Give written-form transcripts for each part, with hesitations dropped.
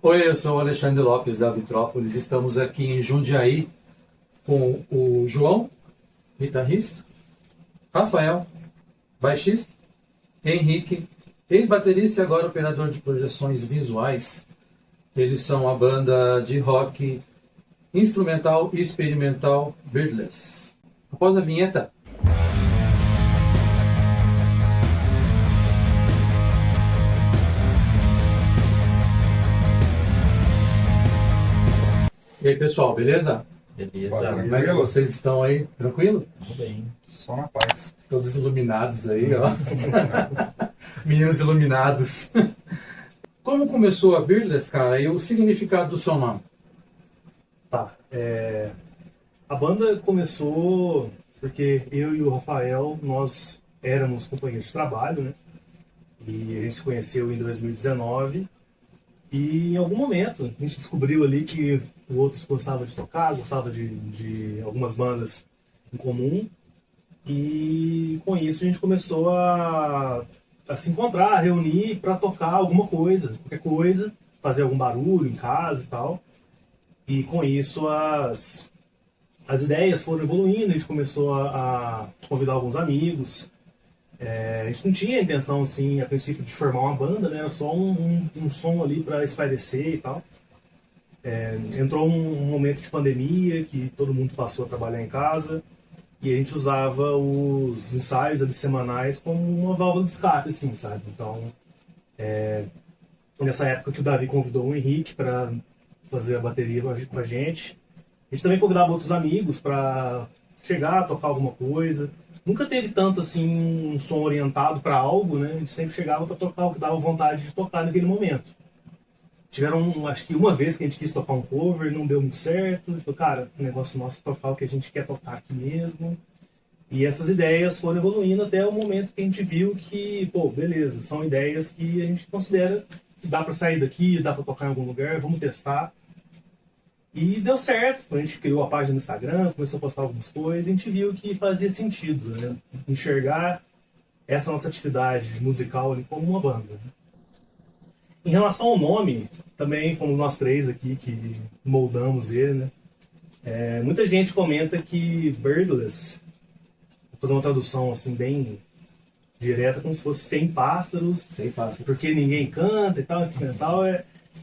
Oi, eu sou o Alexandre Lopes da Vitrópolis. Estamos aqui em Jundiaí com o João, guitarrista, Rafael, baixista, Henrique, ex-baterista e agora operador de projeções visuais. Eles são a banda de rock instrumental e experimental Beardless. Após a vinheta, e aí, pessoal, beleza? Beleza. Como é que vocês estão aí? Tranquilo? Tudo bem. Só na paz. Todos iluminados aí, ó. Meninos iluminados. Como começou a Beardless, cara, e o significado do seu nome? Tá. A banda começou porque eu e o Rafael, nós éramos companheiros de trabalho, né? E a gente se conheceu em 2019. E em algum momento a gente descobriu ali que o outro gostava de tocar, gostava de algumas bandas em comum. E com isso a gente começou a se encontrar, a reunir para tocar alguma coisa, qualquer coisa, fazer algum barulho em casa e tal. E com isso as ideias foram evoluindo, a gente começou a convidar alguns amigos. A gente não tinha a intenção, assim, a princípio, de formar uma banda, né? Era só um som ali para espairecer e tal. Entrou um momento de pandemia que todo mundo passou a trabalhar em casa e a gente usava os ensaios ali semanais como uma válvula de escape, assim, sabe? Então, nessa época que o Davi convidou o Henrique para fazer a bateria com a gente também convidava outros amigos para chegar, tocar alguma coisa. Nunca teve tanto assim um som orientado para algo, né? A gente sempre chegava para tocar o que dava vontade de tocar naquele momento. Tiveram, acho que uma vez que a gente quis tocar um cover, não deu muito certo. A gente falou, cara, o negócio nosso é tocar o que a gente quer tocar aqui mesmo. E essas ideias foram evoluindo até o momento que a gente viu que, pô, beleza, são ideias que a gente considera que dá para sair daqui, dá para tocar em algum lugar, vamos testar. E deu certo, a gente criou a página no Instagram, começou a postar algumas coisas, e a gente viu que fazia sentido, né? Enxergar essa nossa atividade musical ali como uma banda. Em relação ao nome, também fomos nós três aqui que moldamos ele, né? Muita gente comenta que Birdless, vou fazer uma tradução assim bem direta, como se fosse sem pássaros, porque ninguém canta e tal, instrumental.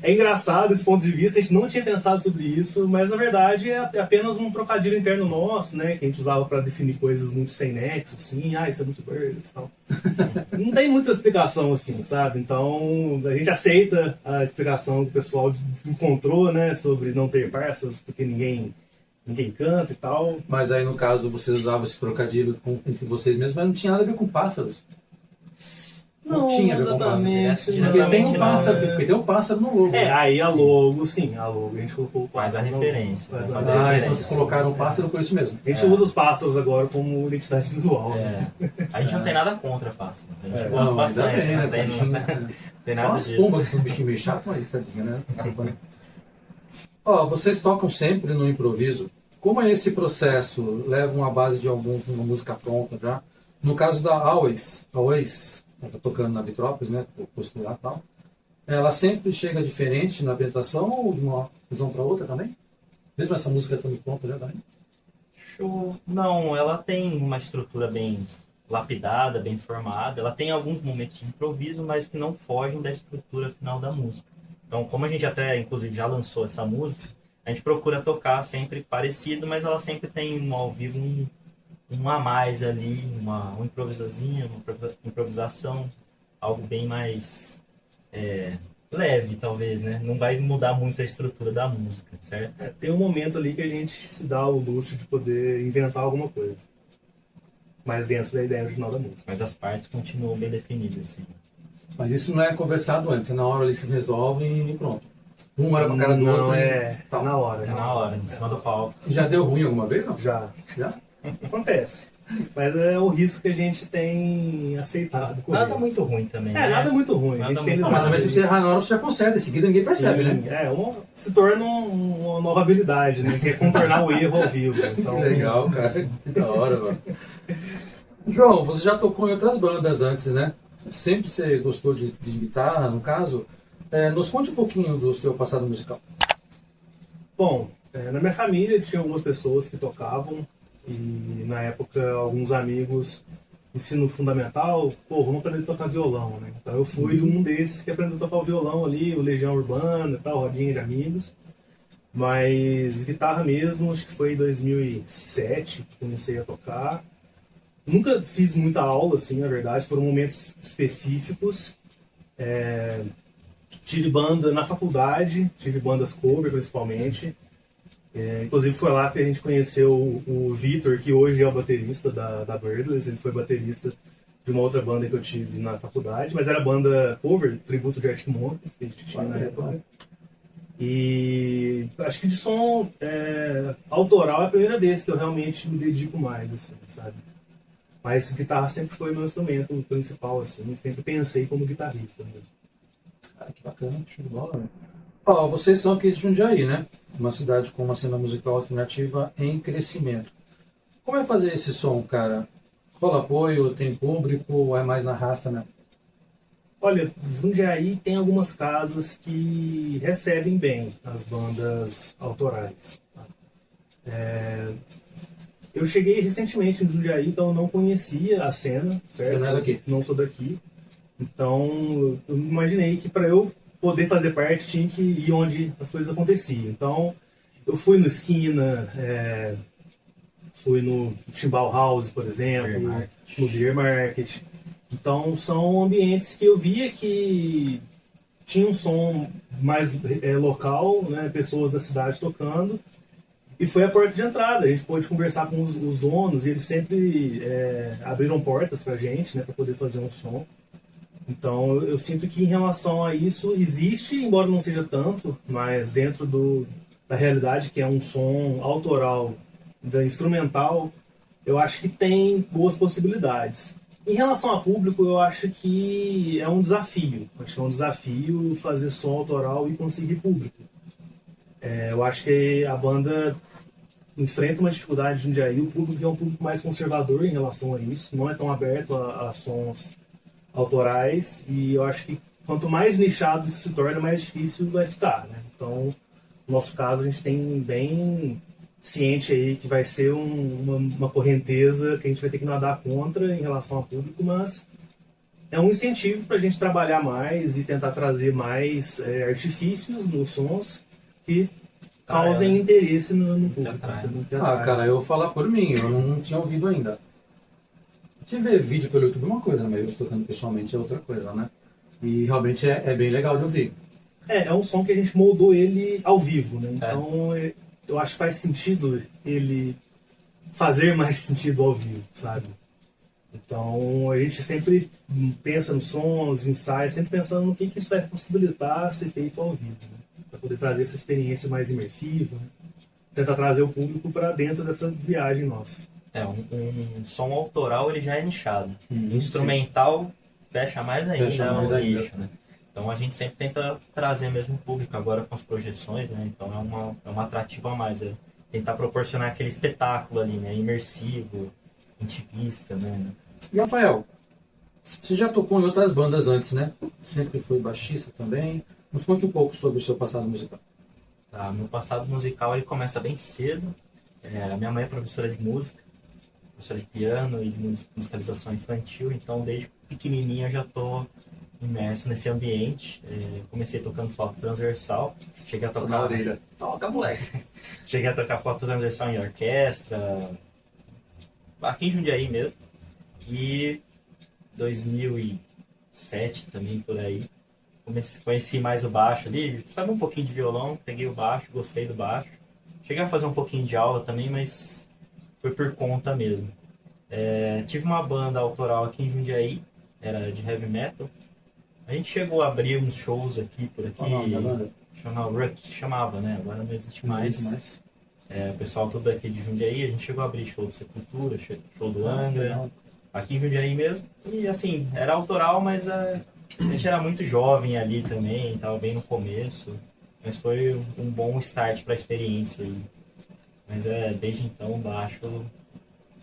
É engraçado esse ponto de vista, a gente não tinha pensado sobre isso, mas na verdade é apenas um trocadilho interno nosso, né? Que a gente usava para definir coisas muito sem nexo, assim, isso é muito Birdless e tal. Não tem muita explicação assim, sabe? Então a gente aceita a explicação que o pessoal encontrou, né? Sobre não ter pássaros, porque ninguém canta e tal. Mas aí no caso vocês usavam esse trocadilho entre vocês mesmos, mas não tinha nada a ver com pássaros. Não tinha a ver com pássaros. Porque tem um pássaro, porque tem um pássaro no logo. Aí a logo, sim, a logo, a gente colocou o pássaro. Faz a referência. Então vocês colocaram um pássaro por isso mesmo. A gente usa os pássaros agora como identidade visual. A gente não tem nada contra pássaro. A gente Não, gosta bastante. bem, Não tem nada só as disso. pombas que são um bichinho meio chato, mas tadinha, né? Vocês tocam sempre no improviso. Como é esse processo? Levam a base de uma música pronta já? No caso da Always, ela tá tocando na Vitrópolis, né? Postular e tal. Ela sempre chega diferente na apresentação ou de uma visão para outra também? Mesmo essa música estando pronta já também? Show. Não, ela tem uma estrutura bem lapidada, bem formada. Ela tem alguns momentos de improviso, mas que não fogem da estrutura final da música. Então, como a gente até, inclusive, já lançou essa música, a gente procura tocar sempre parecido, mas ela sempre tem ao vivo um a mais ali, uma improvisazinha, uma improvisação, algo bem mais leve, talvez, né? Não vai mudar muito a estrutura da música, certo? Tem um momento ali que a gente se dá o luxo de poder inventar alguma coisa. Mas dentro da ideia original da música. Mas as partes continuam bem definidas, assim. Mas isso não é conversado antes, na hora ali vocês resolvem e pronto. Um olha pra cara do outro. Tá na hora. É na hora, em cima do palco. Já deu ruim alguma vez? Não? Já. Já? Acontece. Mas é o risco que a gente tem aceitado. Nada muito ruim também. Nada muito ruim. Nada a gente tem Não, mas também se você errar na hora, você já conserta. Em seguida ninguém percebe, Sim, né? se torna uma nova habilidade, né? Que é contornar o erro ao vivo. Então... Que legal, cara. Que da hora, mano. João, você já tocou em outras bandas antes, né? Sempre você gostou de guitarra, no caso. Nos conte um pouquinho do seu passado musical. Bom, na minha família tinha algumas pessoas que tocavam e na época alguns amigos, ensino fundamental, vamos aprender a tocar violão, né? Então eu fui um desses que aprendeu a tocar o violão ali, o Legião Urbana e tal, rodinha de amigos. Mas guitarra mesmo, acho que foi em 2007 que comecei a tocar. Nunca fiz muita aula, assim, na verdade, foram momentos específicos. Tive banda na faculdade, tive bandas cover principalmente. Inclusive foi lá que a gente conheceu o Vitor, que hoje é o baterista da Birdless. Ele foi baterista de uma outra banda que eu tive na faculdade, mas era banda cover, tributo de Arctic Monkeys, que a gente tinha na época. E acho que de som autoral é a primeira vez que eu realmente me dedico mais, assim, sabe? Mas guitarra sempre foi meu instrumento principal, assim, sempre pensei como guitarrista mesmo. Cara, que bacana, show de bola, né? Ó, vocês são aqui de Jundiaí, né? Uma cidade com uma cena musical alternativa em crescimento. Como é fazer esse som, cara? Rola apoio, tem público, ou é mais na raça, né? Olha, Jundiaí tem algumas casas que recebem bem as bandas autorais. Tá? Eu cheguei recentemente em Jundiaí, então eu não conhecia a cena, certo? Você não é daqui? Não sou daqui. Então eu imaginei que para eu poder fazer parte tinha que ir onde as coisas aconteciam. Então eu fui no Esquina, fui no Timbal House, por exemplo, no Beer Market. Então são ambientes que eu via que tinha um som mais local, né, pessoas da cidade tocando, e foi a porta de entrada. A gente pôde conversar com os donos e eles sempre abriram portas pra gente, né, para poder fazer um som. Então eu sinto que em relação a isso existe, embora não seja tanto, mas dentro da realidade que é um som autoral, da instrumental, eu acho que tem boas possibilidades. Em relação a público, eu acho que é um desafio. Acho que é um desafio fazer som autoral e conseguir público. Eu acho que a banda enfrenta uma dificuldade de Jundiaí. O público é um público mais conservador em relação a isso. Não é tão aberto a sons autorais. E eu acho que quanto mais nichado isso se torna, mais difícil vai ficar, né? Então, no nosso caso, a gente tem bem ciente aí que vai ser uma correnteza que a gente vai ter que nadar contra em relação ao público, mas é um incentivo para a gente trabalhar mais e tentar trazer mais artifícios nos sons que causem interesse no público. Cara, eu vou falar por mim, eu não tinha ouvido ainda. De ver vídeo pelo YouTube é uma coisa, mas eu tocando pessoalmente é outra coisa, né? E realmente é bem legal de ouvir. É um som que a gente moldou ele ao vivo, né? Então eu acho que faz sentido ele fazer mais sentido ao vivo, sabe? Então a gente sempre pensa nos sons, ensaios, sempre pensando no que isso vai possibilitar ser feito ao vivo, né? Para poder trazer essa experiência mais imersiva, né? Tentar trazer o público para dentro dessa viagem nossa. Um som autoral ele já é nichado. Instrumental fecha mais ainda, nicho, né? Então a gente sempre tenta trazer mesmo o público agora com as projeções, né? Então é um atrativo a mais, tentar proporcionar aquele espetáculo ali, né? Imersivo, intimista, né? E Rafael, você já tocou em outras bandas antes, né? Sempre foi baixista também. Nos conte um pouco sobre o seu passado musical. Tá, meu passado musical ele começa bem cedo. A minha mãe é professora de música, professora de piano e de musicalização infantil, então desde pequenininha eu já tô imerso nesse ambiente. Comecei tocando flauta transversal, cheguei a tocar na orelha. Toca, moleque! Cheguei a tocar flauta transversal em orquestra, aqui em Jundiaí mesmo. E 2007 também, por aí, conheci mais o baixo ali, sabe, um pouquinho de violão, peguei o baixo, gostei do baixo. Cheguei a fazer um pouquinho de aula também, mas foi por conta mesmo. Tive uma banda autoral aqui em Jundiaí, era de heavy metal. A gente chegou a abrir uns shows aqui, por aqui. Qual o nome da banda? Chamava, né? Agora não existe mais. O pessoal todo aqui de Jundiaí, a gente chegou a abrir show do Sepultura, show do Angra, aqui em Jundiaí mesmo. E assim, era autoral, mas a gente era muito jovem ali também, estava bem no começo. Mas foi um bom start para a experiência aí. Mas desde então o baixo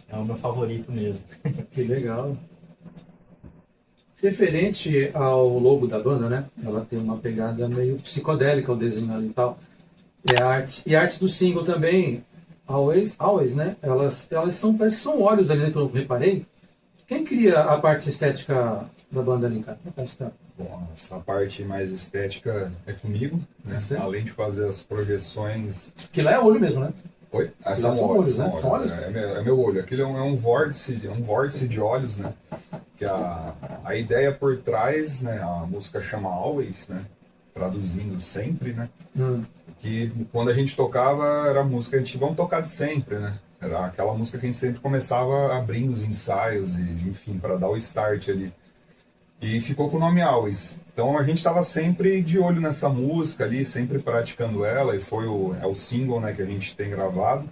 é o meu favorito mesmo. Que legal. Referente ao logo da banda, né? Ela tem uma pegada meio psicodélica, o desenho ali e tal. E a arte do single também, Always, né? Elas são, parece que são olhos ali, né, que eu reparei. Quem cria a parte estética da banda ali, cara? Bom, essa parte mais estética é comigo, né? Você? Além de fazer as projeções. Que lá é olho mesmo, né? Oi? Lá são olhos, né? São olhos? É meu olho. Aquilo é um vórtice de olhos, né? Que a ideia por trás, né? A música chama Always, né? Traduzindo sempre, né? Que quando a gente tocava era a música, a gente vamos tocar de sempre, né? Era aquela música que a gente sempre começava abrindo os ensaios e, enfim, para dar o start ali. E ficou com o nome Always. Então a gente estava sempre de olho nessa música ali, sempre praticando ela, e é o single, né, que a gente tem gravado.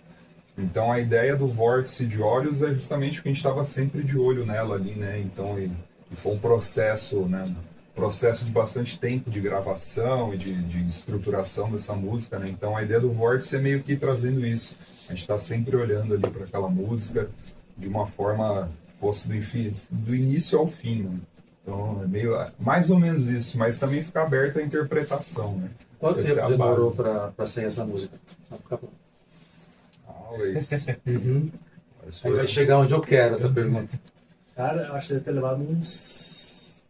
Então a ideia do vórtice de olhos é justamente porque a gente estava sempre de olho nela ali, né? Então e foi um processo, né? Processo de bastante tempo de gravação e de estruturação dessa música, né? Então a ideia do vórtice é meio que trazendo isso. A gente está sempre olhando ali para aquela música de uma forma fosse do início ao fim, né? Então é meio mais ou menos isso, mas também fica aberto à interpretação, né? Quanto Essa é tempo a demorou base. para sair essa música? Always. Mas Aí vai chegar onde eu quero essa pergunta. Cara, eu acho que deve ter levado uns.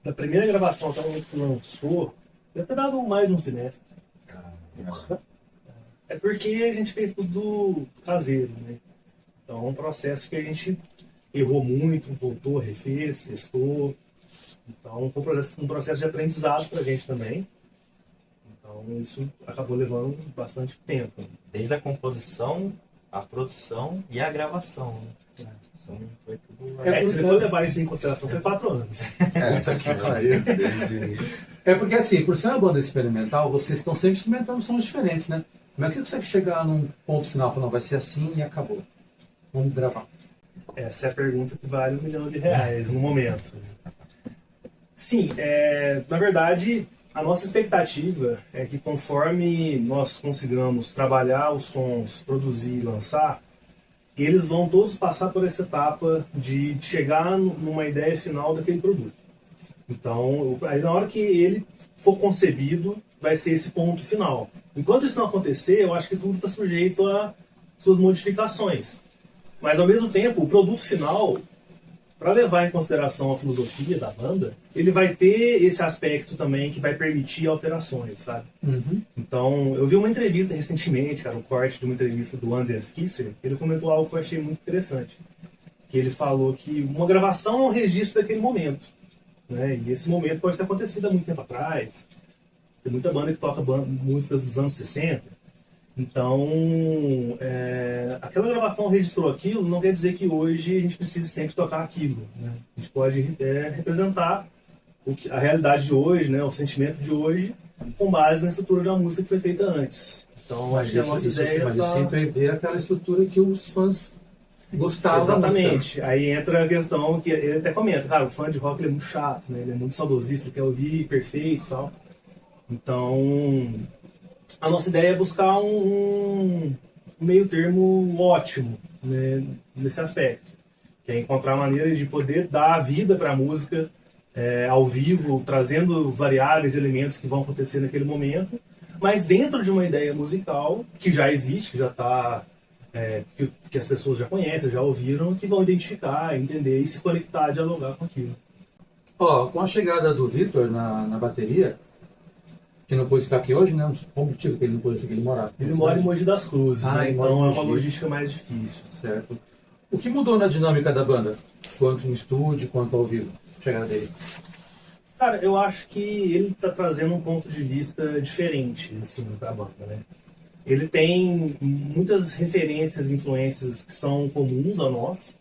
Da primeira gravação até o momento que lançou, deve ter dado mais de um semestre. É porque a gente fez tudo caseiro, né? Então é um processo que a gente errou muito, voltou, refez, testou. Então foi um processo de aprendizado pra gente também. Então isso acabou levando bastante tempo. Desde a composição, a produção e a gravação. Né? Então foi tudo. Se for levar isso em consideração, foi 4 anos. Puta que pariu. É porque assim, por ser uma banda experimental, vocês estão sempre experimentando sons diferentes, né? Como é que você consegue chegar num ponto final e falar, não, vai ser assim e acabou? Vamos gravar. Essa é a pergunta que vale R$1 milhão no momento. Sim, na verdade, a nossa expectativa é que conforme nós consigamos trabalhar os sons, produzir e lançar, eles vão todos passar por essa etapa de chegar numa ideia final daquele produto. Então, aí na hora que ele for concebido, vai ser esse ponto final. Enquanto isso não acontecer, eu acho que tudo está sujeito a suas modificações. Mas, ao mesmo tempo, o produto final, para levar em consideração a filosofia da banda, ele vai ter esse aspecto também que vai permitir alterações, sabe? Então, eu vi uma entrevista recentemente, cara, um corte de uma entrevista do Andreas Kisser, ele comentou algo que eu achei muito interessante. Que ele falou que uma gravação é um registro daquele momento. Né? E esse momento pode ter acontecido há muito tempo atrás. Tem muita banda que toca músicas dos anos 60. Então, aquela gravação registrou aquilo, não quer dizer que hoje a gente precise sempre tocar aquilo. Né? A gente pode representar a realidade de hoje, né? O sentimento de hoje, com base na estrutura de uma música que foi feita antes. Então, acho que a nossa ideia mas sempre ver aquela estrutura que os fãs gostavam. Exatamente. Aí entra a questão que ele até comenta, cara, o fã de rock ele é muito chato, né? Ele é muito saudosista, ele quer ouvir perfeito e tal. Então, a nossa ideia é buscar um meio termo ótimo, né, nesse aspecto. Que é encontrar maneiras de poder dar vida para a música ao vivo, trazendo variáveis elementos que vão acontecer naquele momento, mas dentro de uma ideia musical que já existe, que já está... que as pessoas já conhecem, já ouviram, que vão identificar, entender e se conectar, dialogar com aquilo. Com a chegada do Vitor na bateria, que não pôde estar aqui hoje, né? Qual o motivo que ele não pôde estar aqui? Ele mora? Ele mora em Mogi das Cruzes, né? Então é uma logística mais difícil. Certo. O que mudou na dinâmica da banda? Quanto no estúdio, quanto ao vivo? Chegada dele. Cara, eu acho que ele está trazendo um ponto de vista diferente, assim, para a banda, né? Ele tem muitas referências, influências que são comuns a nós,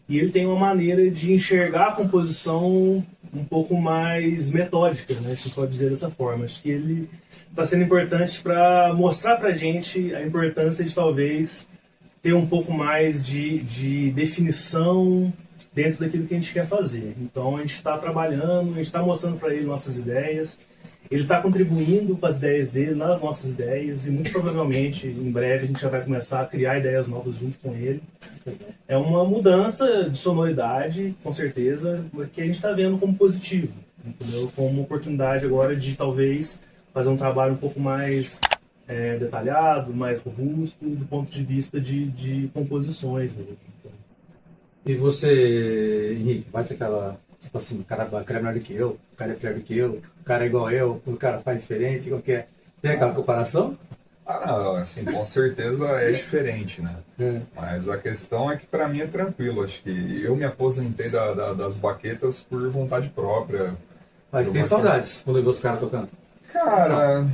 e ele tem uma maneira de enxergar a composição um pouco mais metódica, né? A gente pode dizer dessa forma. Acho que ele está sendo importante para mostrar para a gente a importância de talvez ter um pouco mais de definição dentro daquilo que a gente quer fazer. Então a gente está trabalhando, a gente está mostrando para ele nossas ideias. Ele está contribuindo com as ideias dele nas nossas ideias e muito provavelmente em breve a gente já vai começar a criar ideias novas junto com ele. É uma mudança de sonoridade, com certeza, que a gente está vendo como positivo, entendeu? Como uma oportunidade agora de talvez fazer um trabalho um pouco mais detalhado, mais robusto, do ponto de vista de composições mesmo. E você, Henrique, bate aquela, tipo assim, o cara é melhor do que eu, o cara é pior do que eu, o cara é igual eu, o cara faz diferente, qualquer. Tem aquela comparação? Ah, não, assim, com certeza é diferente, né? Mas a questão é que pra mim é tranquilo. Acho que eu me aposentei das baquetas por vontade própria. Mas tem saudades quando eu vejo os caras tocando. Cara,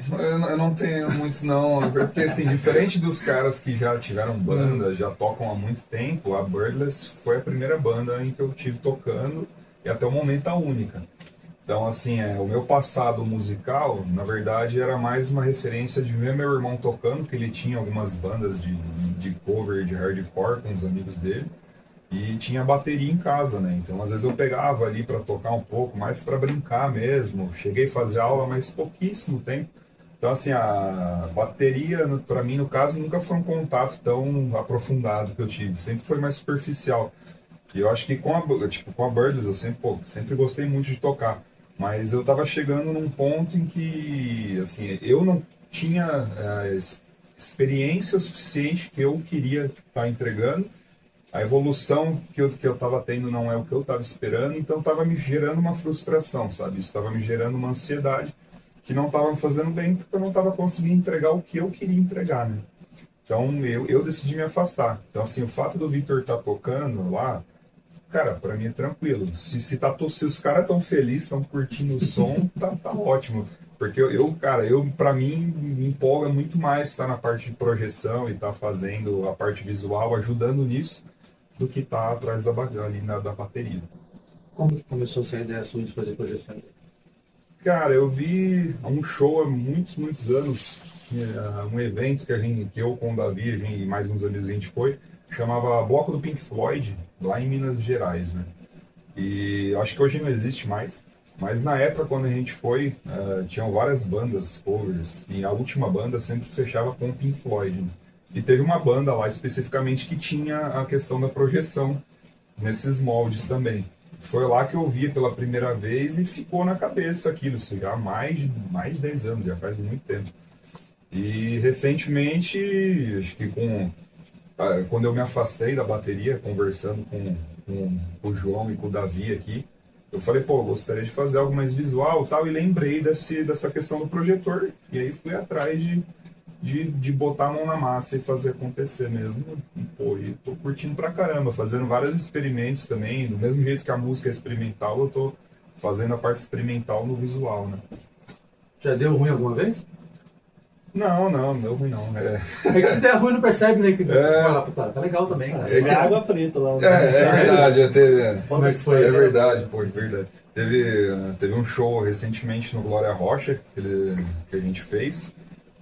eu não tenho muito não, porque assim, diferente dos caras que já tiveram banda, já tocam há muito tempo, a Birdless foi a primeira banda em que eu tive tocando e até o momento a única. Então assim, o meu passado musical, na verdade, era mais uma referência de ver meu irmão tocando, porque ele tinha algumas bandas de cover, de hardcore com os amigos dele. E tinha bateria em casa, né? Então, às vezes eu pegava ali para tocar um pouco, mais para brincar mesmo. Cheguei a fazer aula, mas pouquíssimo tempo. Então, assim, a bateria, para mim, no caso, nunca foi um contato tão aprofundado que eu tive. Sempre foi mais superficial. E eu acho que com a Birdless, eu sempre gostei muito de tocar. Mas eu tava chegando num ponto em que, assim, eu não tinha experiência suficiente que eu queria estar entregando. A evolução que eu estava tendo não é o que eu estava esperando, então estava me gerando uma frustração, sabe? Isso estava me gerando uma ansiedade que não estava me fazendo bem, porque eu não estava conseguindo entregar o que eu queria entregar, né? Então eu decidi me afastar. Então, assim, o fato do Victor estar tocando lá, cara, para mim é tranquilo. Se os caras estão felizes, estão curtindo o som, tá ótimo. Porque para mim, me empolga muito mais estar na parte de projeção e estar fazendo a parte visual, ajudando nisso, do que tá atrás da bateria. Como que começou essa ideia sua de fazer projeções? Cara, eu vi um show há muitos anos, um evento que eu com o Davi e mais uns amigos a gente foi, chamava Bloco do Pink Floyd, lá em Minas Gerais, né? E eu acho que hoje não existe mais, mas na época quando a gente foi, tinham várias bandas covers, e a última banda sempre fechava com o Pink Floyd, né? E teve uma banda lá especificamente que tinha a questão da projeção nesses moldes também. Foi lá que eu vi pela primeira vez e ficou na cabeça aquilo, isso já há mais de 10 anos, já faz muito tempo. E recentemente, acho que quando eu me afastei da bateria, conversando com o João e com o Davi aqui, eu falei, pô, eu gostaria de fazer algo mais visual e tal, e lembrei dessa questão do projetor, e aí fui atrás de botar a mão na massa e fazer acontecer mesmo. E, pô, e tô curtindo pra caramba, fazendo vários experimentos também, do mesmo jeito que a música é experimental, eu tô fazendo a parte experimental no visual, né? Já deu ruim alguma vez? Não deu ruim não. É que se der ruim não percebe, né? Que vai lá, puta, tá legal também. Cara. Você vê água preta lá. É verdade, Como é que foi? É verdade, pô, é verdade. Teve um show recentemente no Glória Rocha, que a gente fez.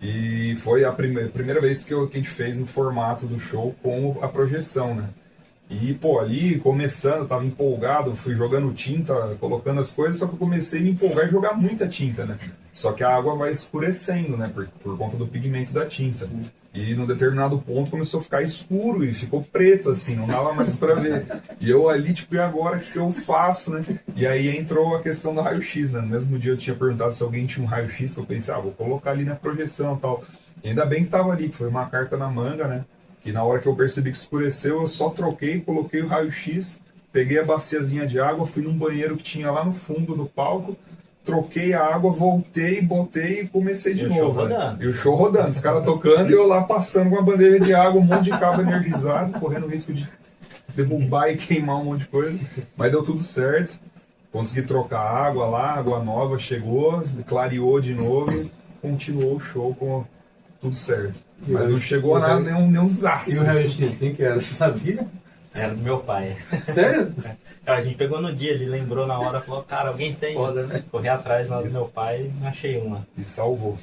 E foi a primeira vez que a gente fez no formato do show com a projeção, né? E, pô, ali começando, tava empolgado, fui jogando tinta, colocando as coisas, só que eu comecei a me empolgar e jogar muita tinta, né? Só que a água vai escurecendo, né? Por conta do pigmento da tinta. Sim. E num determinado ponto começou a ficar escuro e ficou preto, assim, não dava mais pra ver. E eu ali, tipo, e agora o que eu faço, né? E aí entrou a questão do raio-x, né? No mesmo dia eu tinha perguntado se alguém tinha um raio-x, que eu pensei, vou colocar ali na projeção e tal. E ainda bem que tava ali, que foi uma carta na manga, né? Que na hora que eu percebi que escureceu, eu só troquei, coloquei o raio-x, peguei a baciazinha de água, fui num banheiro que tinha lá no fundo do palco, troquei a água, voltei, botei e comecei de novo. E o show rodando, os caras tocando e eu lá passando com uma bandeja de água, um monte de cabo energizado, correndo o risco de derrubar e queimar um monte de coisa. Mas deu tudo certo. Consegui trocar a água lá, água nova chegou, clareou de novo, continuou o show com tudo certo. Mas não chegou a nada, nenhum desastre. E o raio-x, quem que era? Você sabia? Era do meu pai. Sério? A gente pegou no dia, ele lembrou na hora, falou, cara, alguém tem? Foda, né? Corri atrás lá do meu pai e achei uma. E salvou.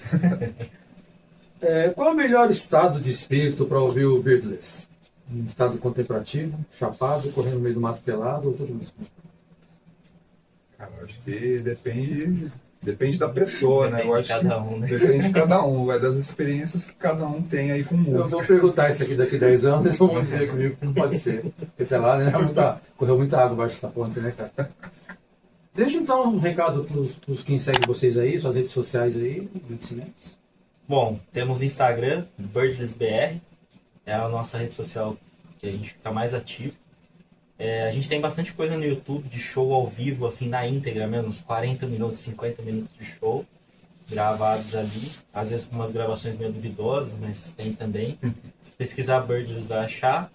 Qual é o melhor estado de espírito para ouvir o Birdless? Um estado contemplativo, chapado, correndo no meio do mato pelado ou tudo isso? Cara, acho que depende Depende da pessoa, né? Eu Depende de acho cada um, né? depende de cada um, vai das experiências que cada um tem aí com Eu música. vou perguntar isso aqui daqui a 10 anos, eles vão dizer comigo que não pode ser. Porque até lá, né, correu muita água embaixo dessa ponte, né, cara? Deixa então um recado pros quem segue vocês aí, suas redes sociais aí, agradecimentos. Bom, temos Instagram, BirdlessBR, é a nossa rede social que a gente fica mais ativo. A gente tem bastante coisa no YouTube de show ao vivo, assim, na íntegra mesmo, uns 40 minutos, 50 minutos de show gravados ali. Às vezes com umas gravações meio duvidosas, mas tem também. Se pesquisar Birdless vai achar.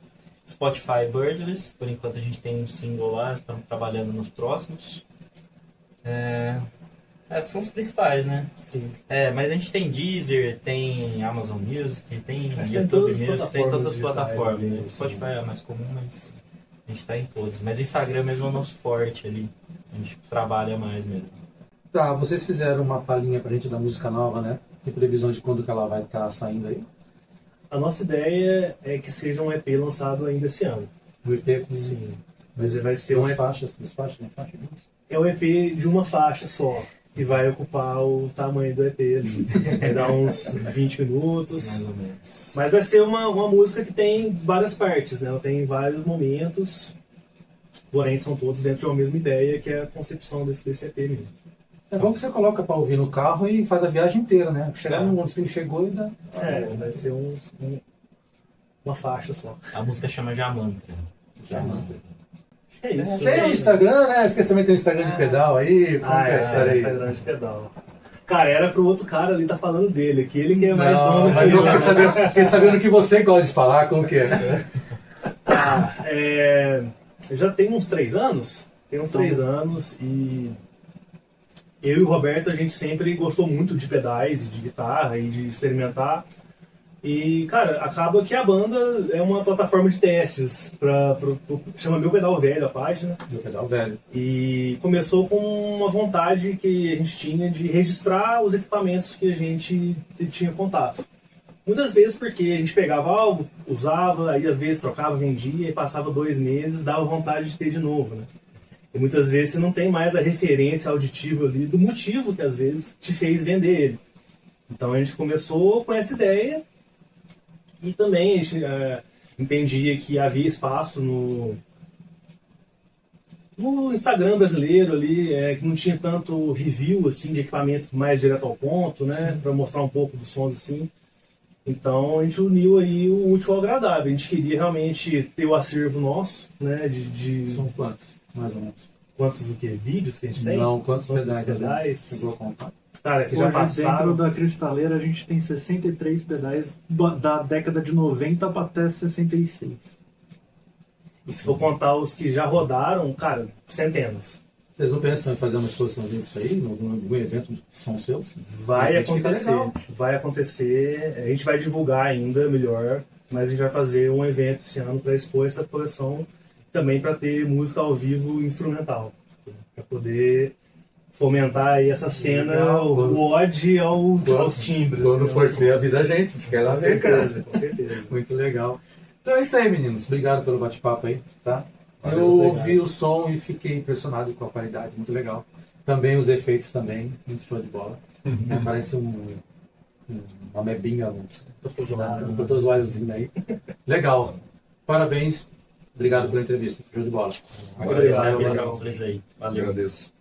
Spotify Birdless, por enquanto a gente tem um single lá, estamos trabalhando nos próximos. São os principais, né? Sim. Mas a gente tem Deezer, tem Amazon Music, tem Acho que YouTube tem todas as Music, tem todas as plataformas plataformas. digitais, Né? né? Spotify é a mais comum, mas a gente tá em todas. Mas o Instagram mesmo é o nosso forte ali. A gente trabalha mais mesmo. Tá, vocês fizeram uma palhinha pra gente da música nova, né? Tem previsão de quando que ela vai estar saindo aí? A nossa ideia é que seja um EP lançado ainda esse ano. O EP com Sim. Mas vai ser um duas EP. faixas, três faixas, uma faixa? É um EP de uma faixa só, que vai ocupar o tamanho do EP ali. Vai dar uns 20 minutos. Mais ou menos. Mas vai ser uma música que tem várias partes, né? Ela tem vários momentos, porém são todos dentro de uma mesma ideia, que é a concepção desse EP mesmo. É bom que você coloca pra ouvir no carro e faz a viagem inteira, né? Chegar É. onde você chegou e dá. Vai ser uma faixa só. A música chama Jamantra. É isso. Tem o Instagram, né? Fica também tem o Instagram de pedal aí. Como que é a história aí? Instagram de pedal. Cara, era pro outro cara ali tá falando dele, que ele que é mais Não, dono mas eu dele. fiquei sabendo que você gosta de falar, como que é? Já tem uns 3 anos. Tem uns 3 anos e eu e o Roberto, a gente sempre gostou muito de pedais e de guitarra e de experimentar. E, cara, acaba que a banda é uma plataforma de testes. Chama Meu Pedal Velho a página. Do pedal velho. E começou com uma vontade que a gente tinha de registrar os equipamentos que a gente tinha contato. Muitas vezes porque a gente pegava algo, usava, aí às vezes trocava, vendia, e passava 2 meses, dava vontade de ter de novo, né? E muitas vezes você não tem mais a referência auditiva ali do motivo que às vezes te fez vender ele. Então a gente começou com essa ideia e também a gente entendia que havia espaço no Instagram brasileiro ali, que não tinha tanto review assim, de equipamento mais direto ao ponto, né? Para mostrar um pouco dos sons assim. Então a gente uniu aí o útil ao agradável. A gente queria realmente ter o acervo nosso, né? São quantos, mais ou menos? Quantos o quê? Vídeos que a gente tem? Não, quantos Quantos pedais? pedais? Chegou a contar? Cara, que já Hoje, dentro passaram. da cristaleira, a gente tem 63 pedais da década de 90 até 66. E se for contar os que já rodaram, cara, centenas. Vocês não pensam em fazer uma exposição disso aí? Algum evento que são seus? Vai De repente fica acontecer. legal. Vai acontecer. A gente vai divulgar ainda melhor, mas a gente vai fazer um evento esse ano para expor essa coleção, também para ter música ao vivo instrumental, para poder fomentar aí essa cena, Legal. o ode aos timbres. Quando né? for ter, avisa a gente. A gente quer lá Com ver, cara. certeza, com certeza. Muito legal. Então é isso aí, meninos. Obrigado pelo bate-papo aí, tá? Valeu, Eu obrigado. ouvi o som e fiquei impressionado com a qualidade, muito legal. Também os efeitos também, muito show de bola. Parece uma mebinha, um protozoáriozinho aí. Legal. Parabéns. Obrigado pela entrevista. Show de bola. Obrigado, Agradecer valeu. a vocês aí. Valeu. Agradeço.